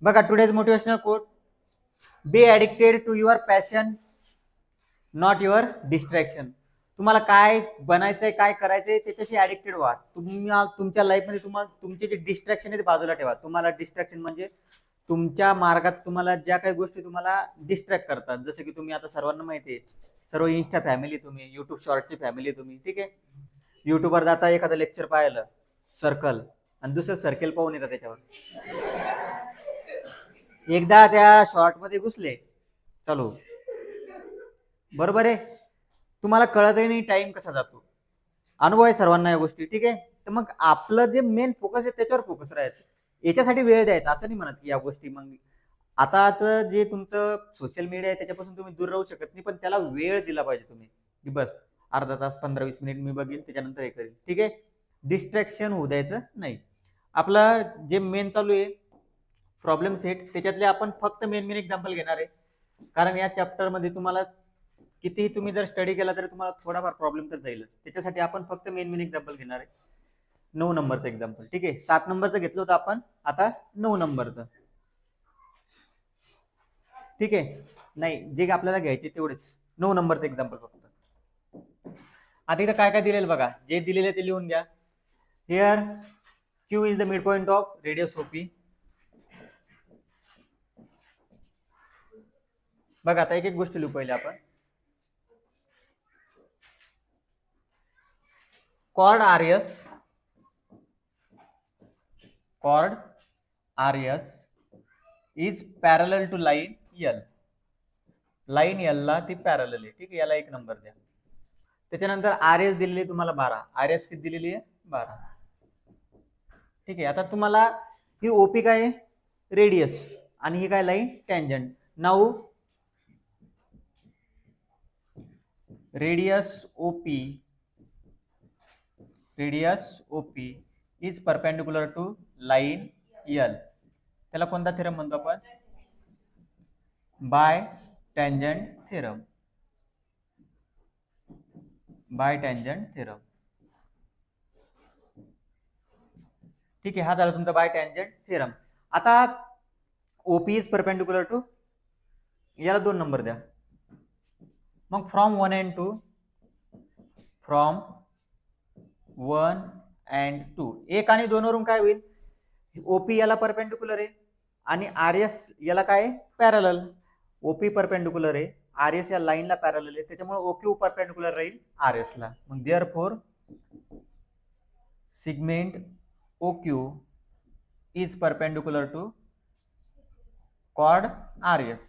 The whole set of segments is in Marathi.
बघा today's motivational quote, be addicted to your passion not your distraction. तुम्हाला काय बनायचंय काय करायचंय त्याच्याशी ॲडिक्टेड व्हा. तुम्ही तुमच्या लाईफमध्ये तुम्हाला तुमचे जे डिस्ट्रॅक्शन आहे ते बाजूला ठेवा. तुम्हाला डिस्ट्रॅक्शन म्हणजे तुमच्या मार्गात तुम्हाला ज्या काही गोष्टी तुम्हाला डिस्ट्रॅक्ट करतात, जसं की तुम्ही आता सर्वांना माहिती आहे सर्व इन्स्टा फॅमिली, तुम्ही युट्यूब शॉर्टची फॅमिली तुम्ही, ठीक आहे. युट्यूबवर जाता एखादं लेक्चर पाहिलं सर्कल आणि दुसरं सर्कल पाहून येतं त्याच्यावर. एकदा त्या शॉर्ट मध्ये घुसले चलो, बरोबर आहे. तुम्हाला कळतही नाही टाइम कसा जातो. अनुभव आहे सर्वांना या गोष्टी, ठीक आहे. तर मग आपलं जे मेन फोकस आहे त्याच्यावर फोकस राहायचं, याच्यासाठी वेळ द्यायचा. असं नाही म्हणत की या गोष्टी मग आताच जे तुमचं सोशल मीडिया आहे त्याच्यापासून तुम्ही दूर राहू शकत नाही, पण त्याला वेळ दिला पाहिजे तुम्ही, की बस अर्धा तास 15-20 मिनिट मी बघीन त्याच्यानंतर हे करेन, ठीक आहे. डिस्ट्रॅक्शन होऊ द्यायचं नाही. आपलं जे मेन चालू आहे प्रॉब्लेम सेट, त्याच्यातले आपण फक्त मेन एक्झाम्पल घेणार आहे. कारण या चॅप्टर मध्ये तुम्हाला कितीही तुम्ही जर स्टडी केला तरी तुम्हाला थोडाफार प्रॉब्लेम तर जाईलच. त्याच्यासाठी आपण फक्त मेन एक्झाम्पल घेणार आहे. 9 नंबरचं एक्झाम्पल, ठीक आहे. 7 नंबरचं घेतलं होतं आपण, आता 9 नंबरचं, ठीक आहे. नाही, जे आपल्याला घ्यायचे तेवढेच 9 नंबरचं एक्झाम्पल फक्त. आता इथं काय काय दिलेलं बघा, जे दिलेले ते लिहून घ्या. Here Q is the mid point of radius OP. बघा आता एक एक गोष्ट लिहू पहिले आपण. chord RS is parallel to line L. Line L ला ती पॅरलल आहे, ठीक आहे. याला 1 नंबर द्या. त्याच्यानंतर RS दिलेली तुम्हाला 12. RS किती दिलेली आहे? 12, ठीक आहे. आता तुम्हाला ही ओपी काय आहे? रेडियस, आणि ही काय line? Tangent. Now radius OP is perpendicular to line L. त्याला कोणता थेरम म्हणतो आपण? By tangent theorem. ठीक आहे. हा झाला तुमचा बाय टँजंट थेरम. आता ओपी इज परपेंडिक्युलर टू, याला 2 नंबर द्या. मग फ्रॉम 1 and 2 1 आणि 2 वरून काय होईल? ओपी याला परपेंडिक्युलर आहे आणि RS याला काय आहे? पॅरलल. ओपी परपेंडिक्युलर आहे, RS या लाईनला पॅरलल आहे, त्याच्यामुळे OQ परपेंडिक्युलर राहील RS ला. मग therefore segment OQ is perpendicular to chord RS.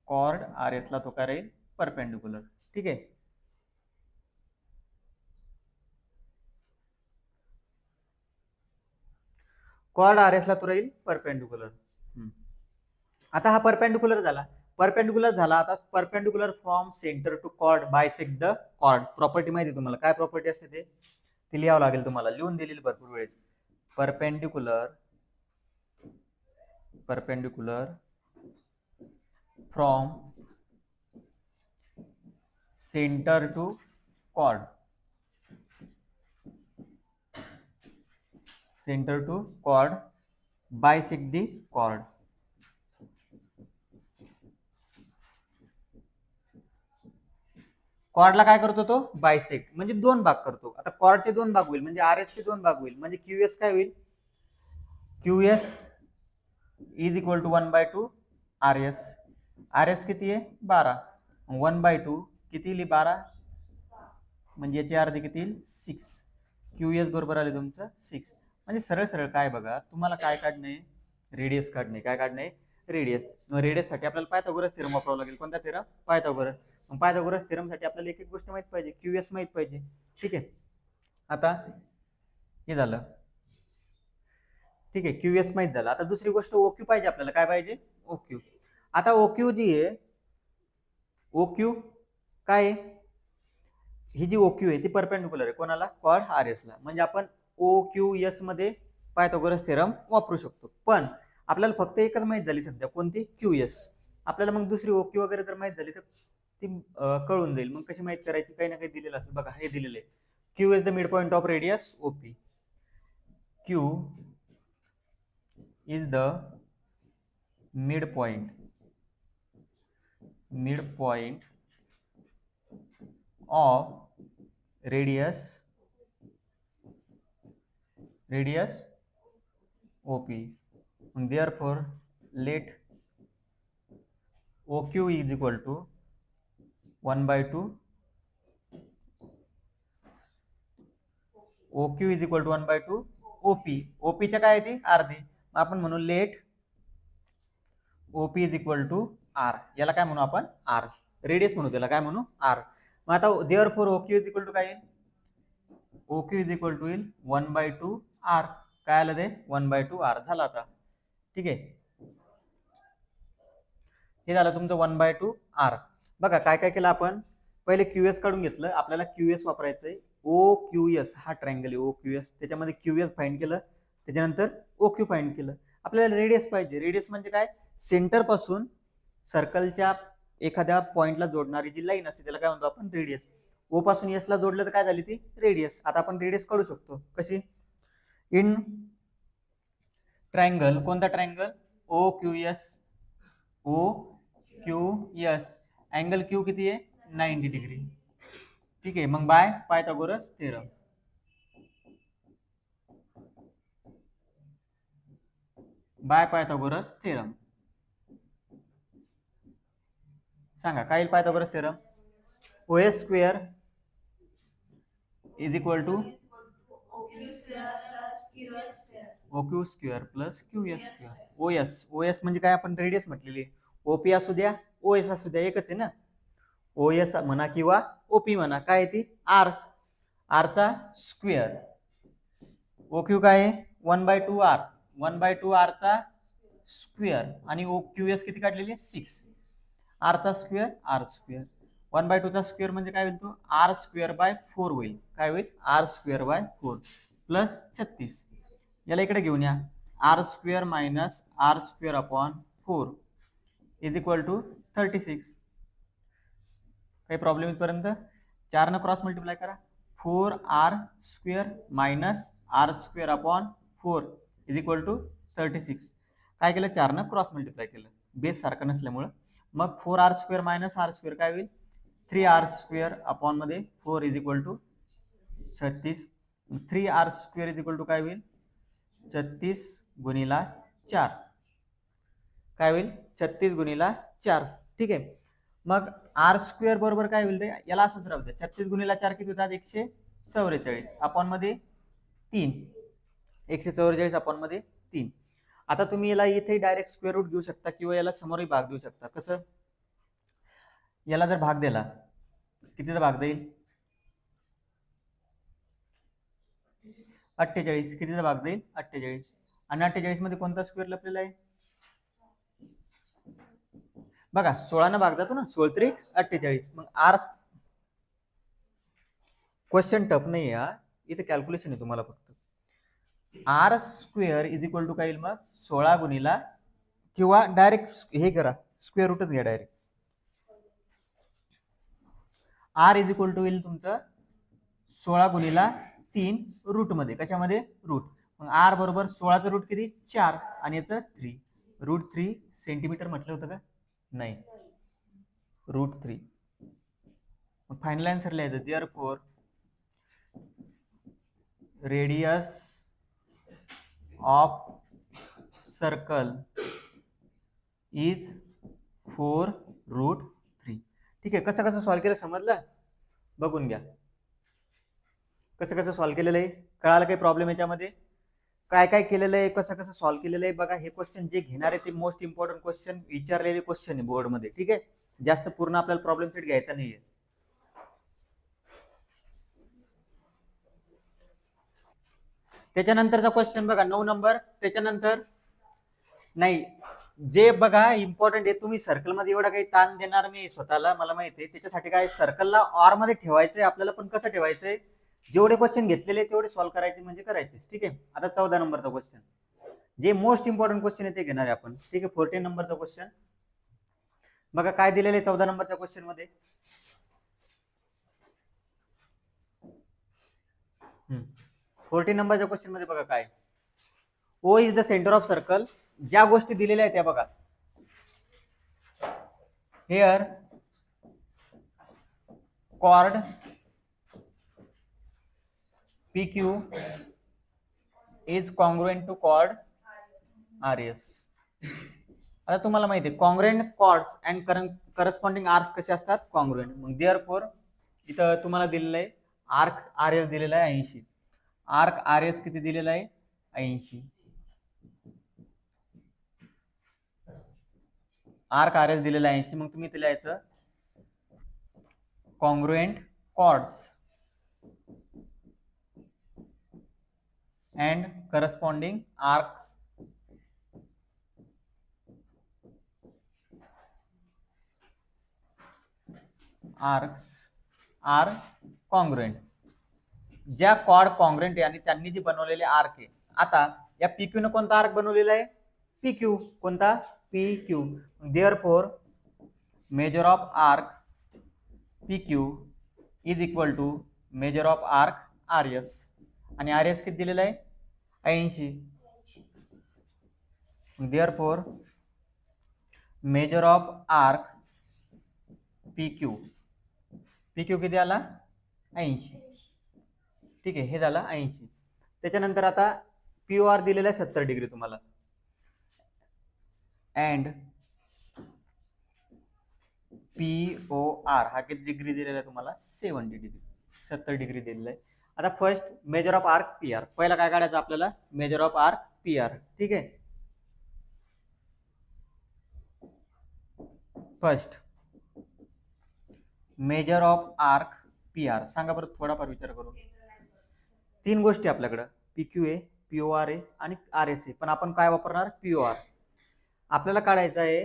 chord RS ला तो काय राहील? परपेंडिक्युलर, ठीक आहे. chord RS ला तो राहील परपेंडिक्युलर. आता हा परपेंडिक्युलर झाला. आता perpendicular from centre to chord bisect the chord. Property माहिती तुम्हाला, काय प्रॉपर्टी असते ते लिहावं लागेल तुम्हाला, लिहून दिलेली भरपूर वेळेस. Perpendicular from centre to chord bisect the chord. कॉर्डला काय करतो तो? बायसेक्ट, म्हणजे 2 भाग करतो. आता कॉर्डचे 2 भाग होईल म्हणजे RS चे 2 भाग होईल, म्हणजे QS काय होईल? QS is equal to 1/2 RS. RS किती आहे? 12. 1/2 किती येईल? 12, म्हणजे याचे अर्धे किती येईल? 6. QS बरोबर आले तुमचं 6. म्हणजे सरळ सरळ काय बघा, तुम्हाला काय काढणे? रेडियस काढणे. काय काढणे? रेडियस. रेडियस साठी आपल्याला पायथागोरस थेरम वापरावा लागेल. कोणता थेरम? पायथागोरस. पायथागोरस थेरम साठी आपल्याला एक एक गोष्ट माहित पाहिजे, QS माहित पाहिजे, ठीक आहे. आता हे झालं, ठीक आहे. QS माहित झालं. आता दुसरी गोष्ट OQ पाहिजे आपल्याला. काय पाहिजे? OQ. आता OQ जी आहे, OQ काय आहे? ही जी OQ आहे ती परपेंडिक्युलर आहे कोणाला? कॉर्ड RS ला. म्हणजे आपण OQS मध्ये पायथागोरस थेरम वापरू शकतो. पण आपल्याला फक्त एकच माहित झाली सध्या, कोणती? QS. आपल्याला मग दुसरी OQ वगैरे जर माहित झाली तर ती कळून जाईल. मग कशी माहित करायची? काही ना काही दिलेलं असेल बघा, हे दिलेलं आहे. Q is the mid point of radius OP. Q is the midpoint of radius OP. Therefore, let OQ is equal to 1 by 2. OQ is equal to 1 by 2 OP. OP च्या काय आहे ती अर्धी. आपण म्हणू late OP is equal to R. याला काय म्हणू आपण R. रेडियस म्हणू त्याला काय म्हणू R. मग आता therefore OQ is equal to काय येईल? OQ is equal to येईल 1 by 2 R. काय आलं ते 1 by 2 R झालं आता. ठीक आहे. हे झालं तुमचं 1 by 2 R. बघा काय काय केलं आपण. पहिले QS काढून घेतलं. आपल्याला QS वापरायचंय. OQS हा ट्रायंगल आहे OQS. त्याच्यामध्ये QS फाइंड केलं. त्याच्यानंतर OQ फाइंड केलं. आपल्याला रेडियस पाहिजे. रेडियस म्हणजे काय? सेंटर पासून सर्कलच्या एखाद्या पॉइंटला जोडणारी जी लाईन असते त्याला काय म्हणतो आपण रेडियस. O पासून S ला जोडलं तर काय झाली ती रेडियस. आता आपण रेडियस काढू शकतो. कशी? In triangle. कोणता triangle? OQS. OQS. Angle Q किती आहे? 90 डिग्री. ठीक आहे. मग by Pythagoras theorem. By Pythagoras theorem. सांगा काय येईल Pythagoras theorem? OS square is equal to OQ square plus QS square. OS म्हणजे काय? आपण रेडियस म्हटलेली. OP असू द्या OS असू द्या एकच आहे ना. OS म्हणा किंवा OP म्हणा. काय आहे ती? R. R चा स्क्वेअर. OQ काय आहे? 1 by 2 R. 1 by 2 R चा स्क्वेअर. आणि OQS किती काढलेली? 6. R चा स्क्वेअर R स्क्वेअर. 1 by 2 चा स्क्वेअर म्हणजे काय होईल? तो R स्क्वेअर बाय 4 होईल. काय होईल? R square by 4 plus 36. याला इकडे घेऊन या. R square minus R square upon 4 is equal to 36. काही प्रॉब्लेम इथपर्यंत? 4 न क्रॉस मल्टिप्लाय करा. 4R square minus R square upon 4 is equal to 36. काय केलं? 4 न क्रॉस मल्टिप्लाय केलं. बेस सारखा नसल्यामुळं. मग 4R square minus R square काय होईल? 3R स्क्वेअर अपॉन मध्ये 4 is equal to 36. 3R square is equal to काय होईल? 36 गुणिला 4. काय होईल? 36 गुणिला 4. ठीक आहे. मग R स्क्वेअर बरोबर काय होईल रे? याला असंच राहू द्या. 36 गुणिला 4 किती होतात? 144 अपॉन मध्ये 3. 144 अपॉन मध्ये 3. आता तुम्ही याला इथे डायरेक्ट स्क्वेअर रूट घेऊ शकता किंवा याला समोरही भाग देऊ शकता. कसं? याला जर भाग दिला कितीचा भाग देईल? 48. कितीचा भाग देईल? 48. आणि 48 मध्ये कोणता स्क्वेअर लपलेला आहे? बघा 16 न भाग जातो ना. 16 त्रिक 48. मग R क्वेश्चन टफ नाही आहे. इथे कॅल्क्युलेशन आहे तुम्हाला फक्त. R square is equal to काय येईल मग? 16 गुणिला किंवा डायरेक्ट हे करा स्क्वेअर रूटच घ्या direct. R is equal to येईल तुमचं 16 गुणिला 3 रूट मध्ये. कशामध्ये? रूट. मग R बरोबर 16चं रूट किती? 4 आणि याचं 3. रूट 3 सेंटीमीटर म्हटलं होतं का? नाही. रूट 3. मग फायनल आन्सर लिहायचं. Therefore radius of circle is 4 root 3. ठीक आहे. कसं कसं सॉल्व्ह केलं समजलं? बघून घ्या कसं कसं सॉल्व्ह केलेलं आहे. कळालं काही प्रॉब्लेम याच्यामध्ये? काय काय केलेलं आहे, कसं कसं सॉल्व्ह केलेलं आहे बघा. हे क्वेश्चन जे घेणार आहे ते मोस्ट इम्पॉर्टंट क्वेश्चन विचारलेले क्वेश्चन आहे बोर्डमध्ये. ठीक आहे. जास्त पूर्ण आपल्याला प्रॉब्लेम सेट घ्यायचा नाहीये. त्याच्यानंतरचा क्वेश्चन बघा 9 नंबर. त्याच्यानंतर नाही जे बघा इम्पॉर्टंट आहे. तुम्ही सर्कल मध्ये एवढा काही ताण देणार नाही स्वतःला, मला माहिती आहे. त्याच्यासाठी काय सर्कलला ऑर मध्ये ठेवायचंय आपल्याला. पण कसं ठेवायचंय? जेवढे क्वेश्चन घेतलेले तेवढे सॉल्व्ह करायचे म्हणजे करायचे. ठीक आहे. आता 14 नंबरचा क्वेश्चन जे मोस्ट इम्पॉर्टंट क्वेश्चन आहे ते घेणार आहे आपण. ठीक आहे. 14 नंबरचा क्वेश्चन बघा काय दिलेलं आहे 14 नंबरच्या क्वेश्चन मध्ये. 14 नंबरच्या क्वेश्चन मध्ये बघा काय O is the centre of circle. ज्या गोष्टी दिलेल्या आहेत त्या बघा. Here chord PQ is congruent to chord RS. आता तुम्हाला माहिती आहे congruent chords and corresponding arcs कसे असतात, कॉन्ग्रुएंट. मग देअरफॉर इथं तुम्हाला दिलेलं आहे आर्क RS दिलेला आहे 80. आर्क RS किती दिलेला आहे 80. आर्क RS दिलेला आहे 80. मग तुम्ही इथे लिहायचं congruent chords and corresponding arcs are congruent. ज्या कॉर्ड कॉन्ग्रुएंट आहे आणि त्यांनी जी बनवलेले आर्क आहे. आता या PQ ने कोणता आर्क बनवलेला आहे, PQ. कोणता, PQ. Therefore measure of arc PQ is equal to measure of arc RS. आणि RS किती दिलेला आहे 80. Therefore measure of arc PQ किती आला 80. ठीक आहे, हे झालं 80. त्याच्यानंतर आता POR दिलेला आहे 70 डिग्री तुम्हाला. अँड POR हा किती डिग्री दिलेला आहे तुम्हाला 70 डिग्री. 70 डिग्री दिलेला आहे. आता first major of arc PR. पहिला काय काढायचं आपल्याला, मेजर ऑफ आर्क PR. ठीक आहे, first major of arc PR. सांगा बरं, थोडाफार विचार करून. 3 गोष्टी आपल्याकडं, PQ आहे, POR आहे आणि RS आहे. पण आपण काय वापरणार, POR. आपल्याला काढायचा आहे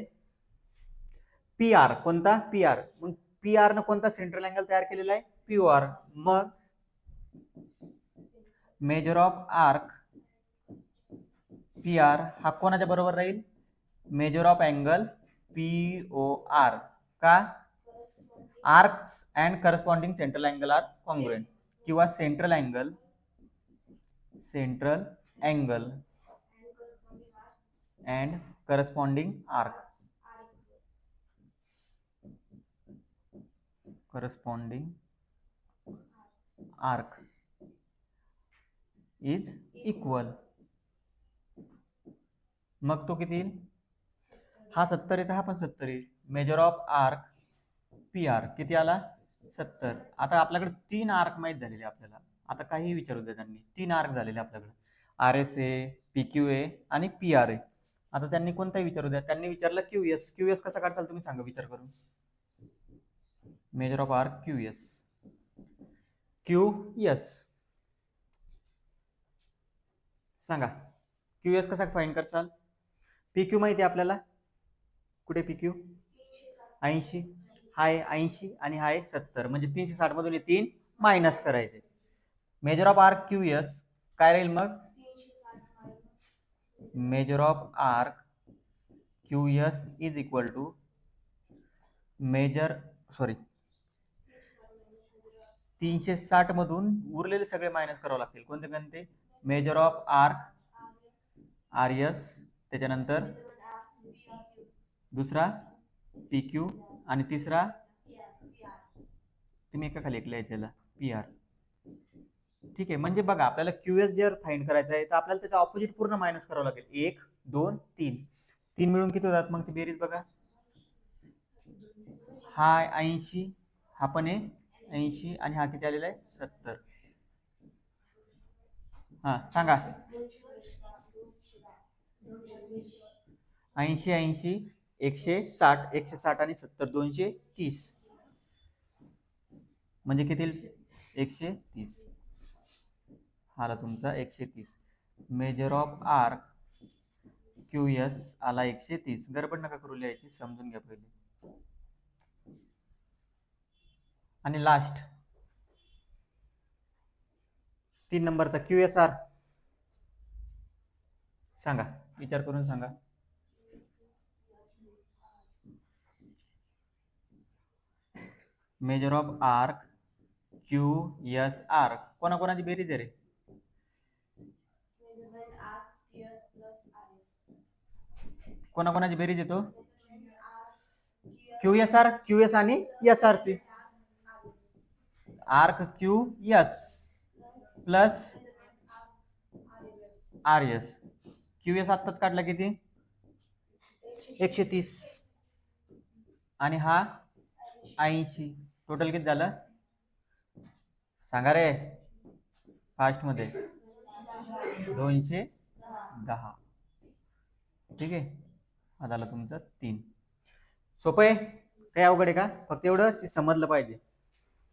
PR. कोणता, PR. मग PR न कोणता सेंट्रल अँगल तयार केलेला आहे, POR. मग मेजर ऑफ आर्क PR हा कोणाच्या बरोबर राहील, मेजर ऑफ अँगल POR. का, arcs and corresponding central angle are congruent. किंवा central angle and corresponding arc is equal. मग तो किती येईल, हा 70 आहे तर हा पण 70 येईल. मेजर ऑफ आर्क PR किती आला 70. आता आपल्याकडे 3 आर्क माहित झालेले आपल्याला. आता काही विचारू द्या त्यांनी, 3 आर्क झालेले आपल्याकडे, RS आहे, PQ आहे आणि PR आहे. आता त्यांनी कोणताही विचारू द्या. त्यांनी विचारलं QS कसा काढसाल तुम्ही सांगा विचार करून. मेजर ऑफ आर्क QS सांगा, QS कसा फाइंड करसाल. PQ माहिती आहे आपल्याला, कुठे PQ 80. हाय 80 आणि हाय 70. म्हणजे 360 मधून 3 मायनस करायचे. मेजर ऑफ आर्क QS काय राहील मग, measure of arc QS is equal to measure 360 मधून उरलेले सगळे मायनस करावे लागतील. कोणते कोणते, मेजर ऑफ आर्क RS, त्याच्यानंतर दुसरा PQ आणि तिसरा तुम्ही एका खाली एक लिहायचं PR. ठीक आहे, म्हणजे बघा आपल्याला QS जर फाइंड करायचा आहे तर आपल्याला त्याचा ऑपोजिट पूर्ण मायनस करावं लागेल. 1 2 3 मिळून किती होतात मग ती बेरीज बघा. हा 80, हा पण आहे 80 आणि हा किती आलेला आहे 70. हा सांगा, 80 80 160 आणि 70 230 म्हणजे किती 130. आला तुमचा 130. मेजर ऑफ आर्क QS आला 130. गडबड नका करू, लिहायची समजून घ्या पहिले. आणि लास्ट 3 नंबरचा QSR सांगा, विचार करून सांगा. मेजर ऑफ आर्क QSR कोणाकोणाची बेरीज आहे रे, कोणाकोणाची बेरीज येतो? क्यूएस आणि एस आर ची. Arc Q S plus R S. QS आत्ताच काढला किती? 130 आणि हा 80. टोटल किती झालं सांगा रे फास्ट मध्ये? 210. ठीक आहे, हा झाला तुमचं 3. सोपं आहे, काही अवघड आहे का? फक्त एवढं समजलं पाहिजे.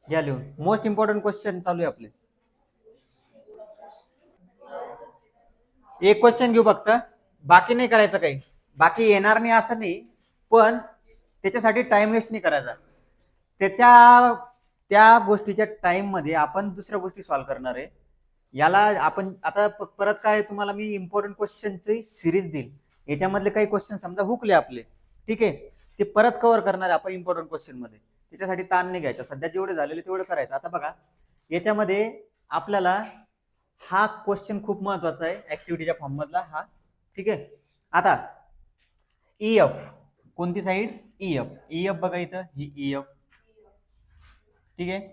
या लिहून. मोस्ट इम्पॉर्टंट क्वेश्चन चालू आहे आपले. एक क्वेश्चन घेऊ फक्त, बाकी नाही करायचं काही. बाकी येणार नाही असं नाही, पण त्याच्यासाठी टाइम वेस्ट नाही करायचा. त्या गोष्टीच्या टाइम मध्ये आपण दुसऱ्या गोष्टी सॉल्व्ह करणार आहे. याला आपण आता परत काय तुम्हाला मी इम्पॉर्टंट क्वेश्चनची सिरीज देईल. याच्यामधले काही क्वेश्चन समजा हुकले आपले, ठीक आहे, ते परत कव्हर करणार आपण इम्पॉर्टंट क्वेश्चन मध्ये. त्याच्यासाठी ताण नाही घ्यायचा, सध्या जेवढे झालेले तेवढं करायचं. आता बघा याच्यामध्ये आपल्याला हा क्वेश्चन खूप महत्वाचा आहे ऍक्टिव्हिटीच्या फॉर्म मधला हा. ठीक आहे, आता ईएफ कोणती साईड? ईएफ बघा इथं ही ईएफ. ठीक आहे,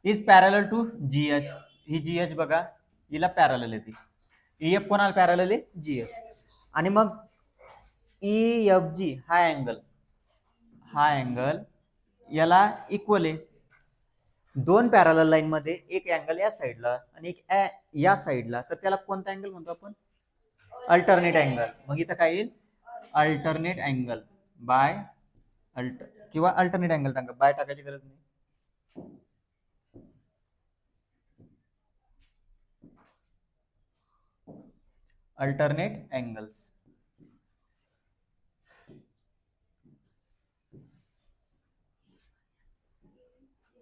इज पॅरलल टू जीएच. ही जीएच बघा हिला पॅरलल येते. ईएफ कोणाला पॅरलल आहे? जीएच. आणि मग ईएफ जी हा अँगल याला इक्वल आहे. दोन पॅरलल लाईन मध्ये एक अँगल या साईडला आणि एक या साईडला, तर त्याला कोणता अँगल म्हणतो आपण? Alternate angle. मग इथं काय येईल? अल्टरनेट अँगल बाय किंवा अल्टरनेट अँगल टाका, बाय टाकायची गरज नाही. Alternate angles.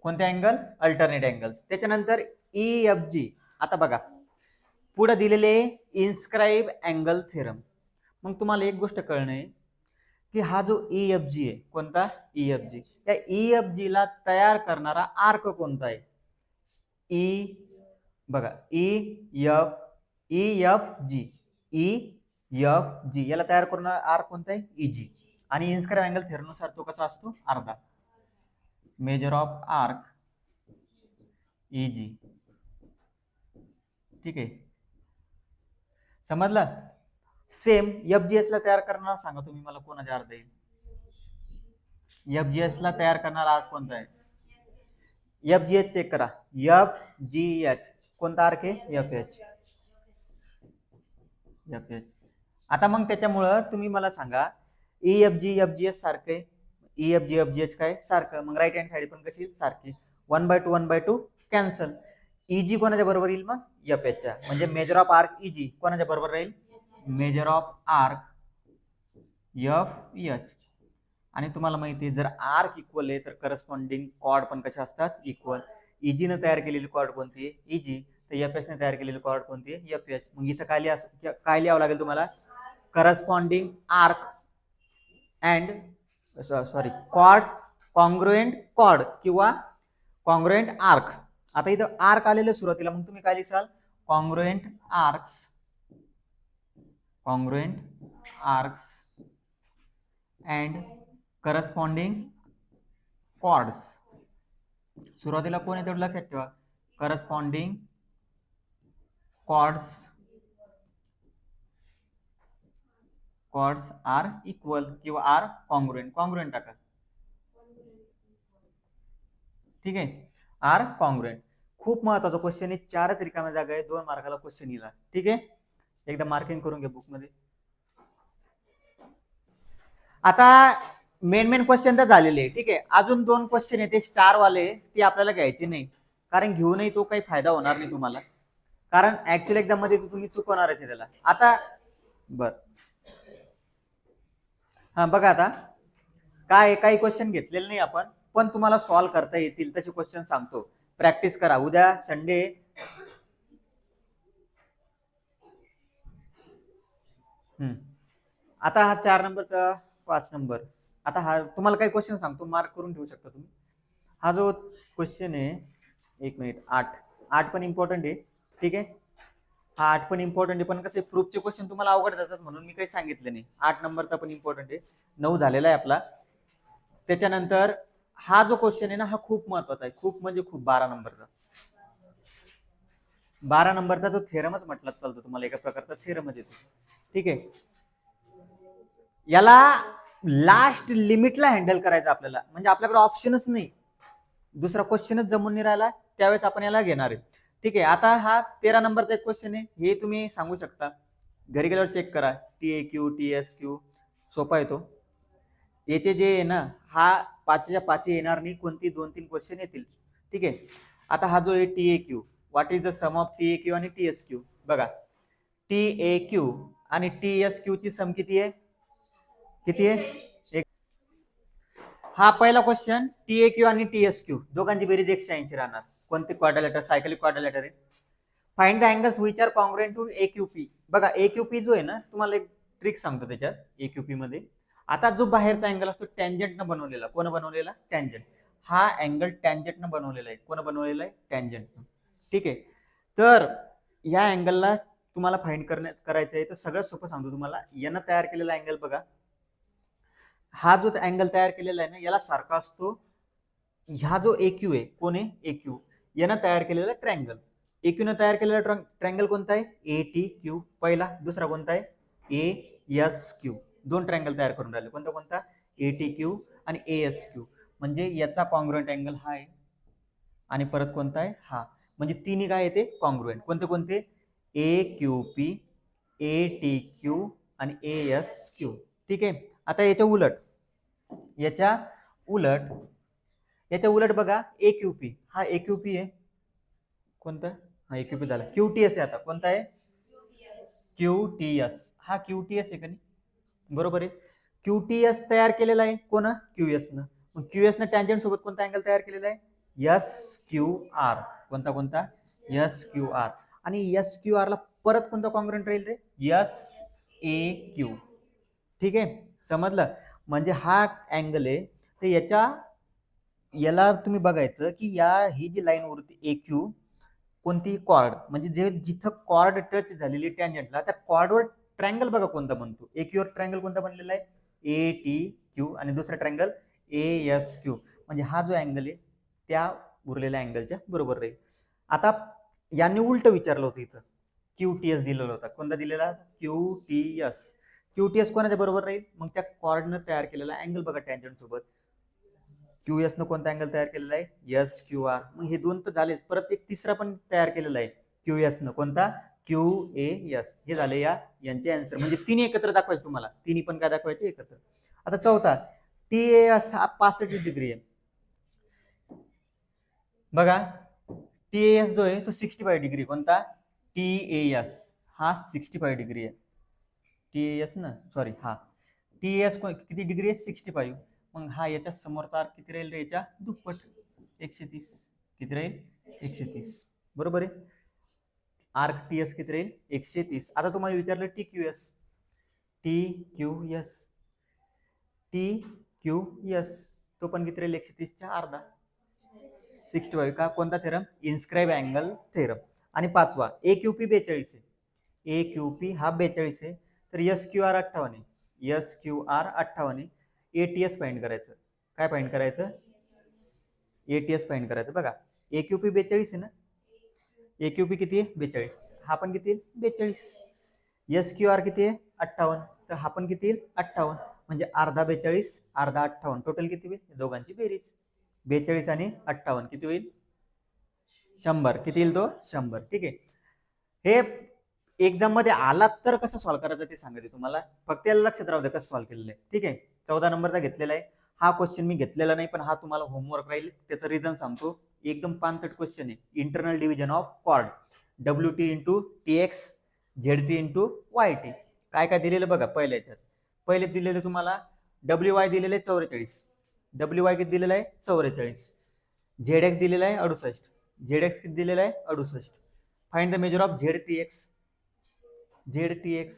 कोणते अँगल? Alternate angles. त्याच्यानंतर ईएफ जी. आता बघा पुढे दिलेले इन्स्क्राईब अँगल थेरम. मग तुम्हाला एक गोष्ट कळणं आहे की हा जो ईएफ जी आहे, कोणता? ईएफ जी. त्या ईएफ जी ला तयार करणारा आर्क कोणता आहे? ई बघा ईएफ जी याला तयार करणारा आर्क कोणता आहे? ईजी. आणि इन्स्क्राईब अँगल थेरमनुसार तो कसा असतो? अर्धा. Major of arc easy. ठीक आहे, समजलं? सेम एफजीएस ला तयार करणार सांगा तुम्ही मला कोणाच्या अर्ध येईल? एफजीएस ला तयार करणारा आर्क कोणता आहे? एफजीएच चेक करा. एफजीएच कोणता आर्क आहे? एफएच. आता मग त्याच्यामुळं तुम्ही मला सांगा ईएफजी एफजीएच सारखे, ईएफजी एफजीएच काय सारखं, मग राईट हँड साइड पण कशी सारखी. 1/2 कॅन्सल. ईजी कोणाच्या बरोबर येईल? मग एफएचच्या. म्हणजे मेजर ऑफ आर्क ईजी कोणाच्या बरोबर राहील? Major of arc FH. आणि तुम्हाला माहिती आहे जर आर्क इक्वल आहे तर करस्पॉन्डिंग कॉर्ड पण कशा असतात? इक्वल. ईजी ने तयार केलेली कॉर्ड कोणती आहे? ईजी. तर एफएच ने तयार केलेली कॉर्ड कोणती आहे? एफएच. मग इथं काय लिहावं लागेल तुम्हाला? Corresponding arc and chords congruent chord किंवा कॉन्ग्रुएंट आर्क. आता इथं आर्क आलेलं सुरुवातीला, मग तुम्ही काय लिहाल? Congruent arcs and corresponding chords. सुरुवातीला कोण आहे तेवढं लक्षात ठेवा. करस्पॉन्डिंग कॉर्ड्स आर इक्वल किंवा आर कॉन्ग्रुएंट टाका. ठीक आहे, आर कॉन्ग्रुएंट. खूप महत्वाचा क्वेश्चन आहे. 4च रिकाम्या जागा आहे, 2 मार्काला क्वेश्चन येईल. ठीक आहे, एकदा मार्किंग करून घ्या बुक मध्ये. आता मेन क्वेश्चन तर झालेले आहे. ठीक आहे, अजून 2 क्वेश्चन आहे ते स्टार वाले, ते आपल्याला घ्यायचे नाही, कारण घेऊनही तो काही फायदा होणार नाही तुम्हाला, कारण ऍक्च्युअल एक्झाम मध्ये तुम्ही चुकवणारच आहे त्याला. आता बर हा बघा, आता काय काही क्वेश्चन घेतलेले नाही आपण, पण तुम्हाला सॉल्व्ह करता येतील तसे क्वेश्चन सांगतो. प्रॅक्टिस करा. उद्या संडे. आता हा 4 नंबरचा 5 नंबर. आता हा तुम्हाला काही क्वेश्चन सांगतो, मार्क करून ठेवू शकता तुम्ही. हा जो क्वेश्चन आहे 1 मिनिट 8 पण इम्पॉर्टंट आहे. ठीक आहे, हा 8 पण इम्पॉर्टंट आहे, पण कसे प्रूफचे क्वेश्चन तुम्हाला अवघड जातात म्हणून मी काही सांगितलं नाही. 8 नंबरचा पण इम्पॉर्टंट आहे. 9 झालेला आहे आपला. त्याच्यानंतर हा जो क्वेश्चन आहे ना, हा खूप महत्वाचा आहे, खूप म्हणजे खूप. 12 नंबरचा, 12 नंबरचा तो थेरमच म्हटलं चालतो, तुम्हाला एका प्रकारचा थेरमच येतो. ठीक आहे, याला लास्ट लिमिटला हँडल करायचं आपल्याला, म्हणजे आपल्याकडे ऑप्शनच नाही, दुसरा क्वेश्चनच जमून नाही राहिला, त्यावेळेस आपण याला घेणार आहे. ठीक आहे, आता हा 13 नंबरचा एक क्वेश्चन आहे, हे तुम्ही सांगू शकता, घरी गेल्यावर चेक करा. TAQ TSQ सोपा येतो. याचे जे आहे ना, हा 5च्या 5 येणार नाही, कोणती 2-3 क्वेश्चन येतील. ठीक आहे, आता हा जो आहे TAQ, what is the sum of TAQ आणि TSQ. बघा, TAQ आणि TSQ ची सम किती आहे? किती आहे? हा पहिला क्वेश्चन, TAQ आणि TSQ दोघांची बेरीज 180 राहणार. कोणते क्वाड्रिलेटर? सायकलिक क्वाड्रिलेटर आहे. Find the angles which are congruent to AQP. बघा, AQP जो आहे ना, तुम्हाला एक ट्रिक सांगतो त्याच्यात. AQP मध्ये आता जो बाहेरचा अँगल असतो टँजंटनं बनवलेला, कोण बनवलेला? टँजंट. हा अँगल टँजंटनं बनवलेला आहे. कोण बनवलेला आहे? टँजंटनं. ठीक आहे, तर या अँगलला तुम्हाला फाइंड करायचं आहे, तर सगळ्यात सोपं सांगतो तुम्हाला. यानं तयार केलेला अँगल बघा, हा जो अँगल तयार केलेला आहे ना, याला सारखा असतो ह्या जो AQ आहे. कोण आहे? AQ. यानं तयार केलेला ट्रँगल. AQ न तयार केलेला ट्रँगल कोणता आहे? ATQ पहिला. दुसरा कोणता आहे? ASQ. दोन ट्रँगल तयार करून राहिले. कोणता कोणता? ATQ आणि ASQ. म्हणजे याचा कॉन्ग्रुएंट अँगल हा आहे, आणि परत कोणता आहे? हा. म्हणजे तिन्ही काय येते? कॉन्ग्रुएंट. कोणते कोणते? AQP, ATQ आणि ASQ. ठीक आहे, आता याच्या उलट, याच्या उलट, याच्या उलट बघा, AQP. हा AQP आहे. कोणता? हा AQP झाला. QTS आहे. आता कोणता आहे? QTS. हा QTS आहे का नाही? बरोबर आहे. QTS तयार केलेला आहे कोण? QS न. मग QS न टँजंट सोबत कोणता अँगल तयार केलेला आहे? SQR. कोणता कोणता? SQR. आणि SQR ला परत कोणता कॉन्ग्रुएंट राहील रे? SAQ. ठीक आहे, समजलं? म्हणजे हा अँगल आहे, तर याला तुम्ही बघायचं की ही जी लाईन उरते AQ, कोणती? कॉर्ड. म्हणजे जे जिथं कॉर्ड टच झालेली टँजंटला, त्या कॉर्डवर ट्रँगल बघा कोणता बनतो. AQ वर ट्रँगल कोणता बनलेला आहे? ATQ. आणि दुसरा ट्रँगल ASQ. म्हणजे हा जो अँगल आहे त्या उरलेल्या अँगलच्या बरोबर राहील. आता यांनी उलट विचारलं होतं, इथं QTS दिलेला होता. कोणता दिलेला? QTS. QTS कोणाच्या बरोबर राहील? मग त्या कॉर्डनं तयार केलेला अँगल बघा टँजंट सोबत. QS न कोणता अँगल तयार केलेला आहे? SQR. मग हे दोन तर झालेच, परत एक तिसरा पण तयार केलेला आहे QS न. कोणता? QAS. हे झाले यांचे आन्सर. म्हणजे तिन्ही एकत्र दाखवायचे तुम्हाला, तिन्ही पण काय दाखवायचे? एकत्र. आता चौथा, TAS हा 65 डिग्री आहे. बघा, TAS जो आहे तो 65 डिग्री. कोणता? TAS हा 65 डिग्री आहे. TAS ना, सॉरी, हा TAS किती डिग्री आहे? 65. मग हा याच्या समोरचा आर्क किती राहील रे? याच्या दुप्पट, 130. किती राहील? 130. बरोबर आहे. आर्क TS किती राहील? 130. आता तुम्हाला विचारलं TQS. TQS तो पण किती राहील? 130च्या अर्धा, 65. का? कोणता थेरम? Inscribe angle theorem. आणि पाचवा, AQP 42 आहे. AQP हा 42 आहे. तर SQR 58 आहे. SQR 58 आहे. ATS फाइंड करायचं. काय फाइंड करायचं? ATS फाइंड करायचं. बघा, AQP 42 आहे ना, AQP किती आहे? 42. हा पण किती आहे? 42. SQR किती आहे? 58. तर हा पण किती येईल? 58. म्हणजे अर्धा 42, अर्धा 58. टोटल किती होईल? दोघांची बेरीज. 42 आणि 58 किती होईल? 100. किती येईल तो? 100. ठीक आहे, हे एक्झाम मध्ये आलात तर कसं सॉल्व्ह करायचं ते सांगते तुम्हाला. फक्त याला लक्षात राहू द्या कसं सॉल्व्ह केलेलं आहे. ठीक आहे, 14 नंबरचा घेतलेला आहे. हा क्वेश्चन मी घेतलेला नाही, पण हा तुम्हाला होमवर्क राहील. त्याचं रिझन सांगतो. एकदम पानसट क्वेश्चन आहे. Internal division of chord, WT into TX, ZT into YT. काय काय दिलेलं बघा. पहिल्या याच्यात पहिले दिलेले तुम्हाला WY दिलेले 44. WY किती दिलेलं आहे? 44. ZX दिलेला आहे 68. ZX किती दिलेला आहे? 68. Find the measure of ZTX. ZTX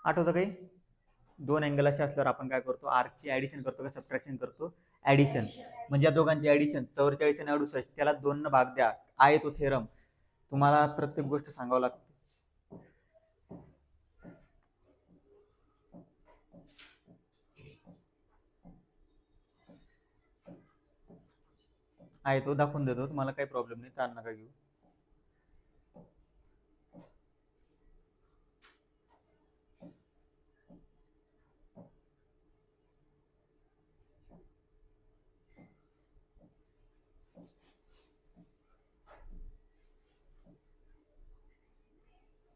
आठवतं काही? दोन अँगल असे असल्यावर आपण काय करतो? आर्कची ऍडिशन करतो का सबट्रॅक्शन करतो? ऍडिशन. म्हणजे या दोघांची ऍडिशन 44 आणि 68, त्याला 2 न भाग द्या. आहे तो थेरम. तुम्हाला प्रत्येक गोष्ट सांगावं लागते. आहे तो दाखवून देतो तुम्हाला, काही प्रॉब्लेम नाही, ताण नका घेऊ.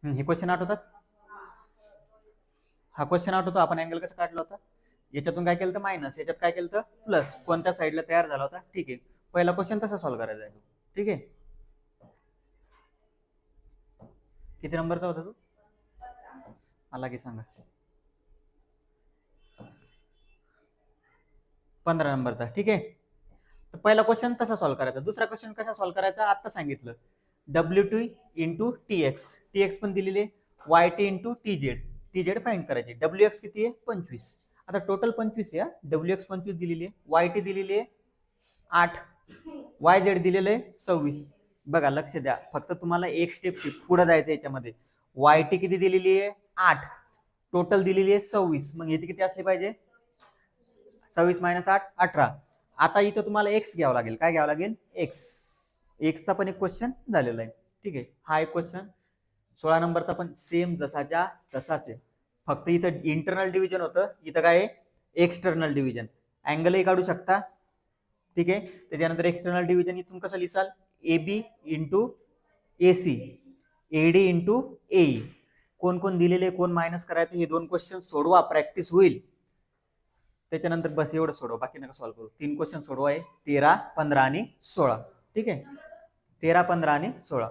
हे क्वेश्चन आठवतात? हा क्वेश्चन आठवतो, आपण अँगल कसं काढला होता? याच्यातून काय केलं तर मायनस, याच्यात काय केलं तर प्लस, कोणत्या साईडला तयार झाला होता? ठीक आहे, पहिला क्वेश्चन तसा सॉल्व्ह करायचा आहे. ठीक आहे, किती नंबरचा होता तो? मला की सांगा. 15 नंबरचा. ठीक आहे, तर पहिला क्वेश्चन तसा सॉल्व्ह करायचा. दुसरा क्वेश्चन कसा सॉल्व्ह करायचा आता सांगितलं. W2 इंटू TX, TX पण दिलेली आहे. YT into TZ, TZ find करायची. WX किती आहे? 25. आता टोटल 25 आहे. WX 25 दिलेली आहे, YT दिलेली आहे 8, YZ दिलेलं आहे 26. बघा लक्ष द्या, फक्त तुम्हाला एक स्टेप शिफ्ट पुढे जायचं याच्यामध्ये. YT किती दिलेली आहे? 8, टोटल दिलेली आहे 26. मग इथे किती असले पाहिजे? 26 मायनस 8, 18. आता इथं तुम्हाला एक्स घ्यावं लागेल. काय घ्यावं लागेल? एक्स. एक्सचा पण एक क्वेश्चन झालेला आहे. ठीक आहे, हा एक क्वेश्चन. 16 नंबरचा पण सेम जसाच्या तसाच आहे, फक्त इथं इंटरनल डिव्हिजन होतं, इथं काय आहे? External division. अँगलही काढू शकता. ठीक आहे, त्याच्यानंतर एक्सटर्नल डिव्हिजन इथून कसं लिहिसाल? AB into AC, AD into AE. कोण कोण दिलेले, कोण मायनस करायचं, हे 2 क्वेश्चन सोडवा, प्रॅक्टिस होईल. त्याच्यानंतर बस एवढं सोडवा, बाकी नका सॉल्व्ह करू. 3 क्वेश्चन सोडवा आहे, 13, 15 आणि 16. ठीक आहे, 13, 15 आणि 16.